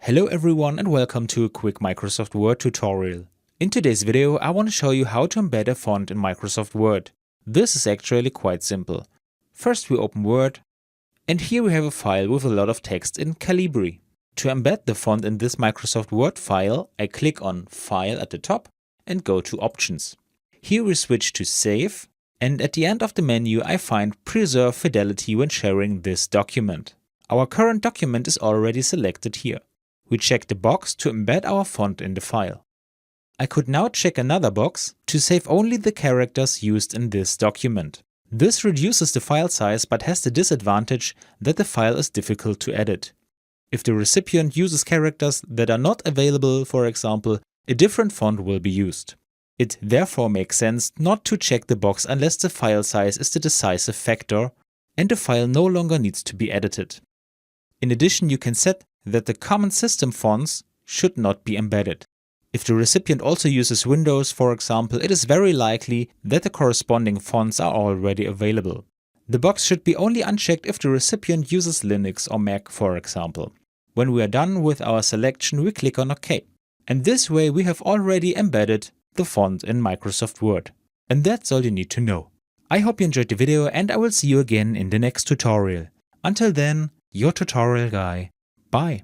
Hello everyone and welcome to a quick Microsoft Word tutorial. In today's video I want to show you how to embed a font in Microsoft Word. This is actually quite simple. First we open Word, and here we have a file with a lot of text in Calibri. To embed the font in this Microsoft Word file, I click on File at the top and go to Options. Here we switch to Save, and at the end of the menu I find Preserve Fidelity when sharing this document. Our current document is already selected here. We check the box to embed our font in the file. I could now check another box to save only the characters used in this document. This reduces the file size but has the disadvantage that the file is difficult to edit. If the recipient uses characters that are not available, for example, a different font will be used. It therefore makes sense not to check the box unless the file size is the decisive factor and the file no longer needs to be edited. In addition, you can set that the common system fonts should not be embedded. If the recipient also uses Windows, for example, it is very likely that the corresponding fonts are already available. The box should be only unchecked if the recipient uses Linux or Mac, for example. When we are done with our selection, we click on OK. And this way we have already embedded the font in Microsoft Word. And that's all you need to know. I hope you enjoyed the video and I will see you again in the next tutorial. Until then, your tutorial guy. Bye.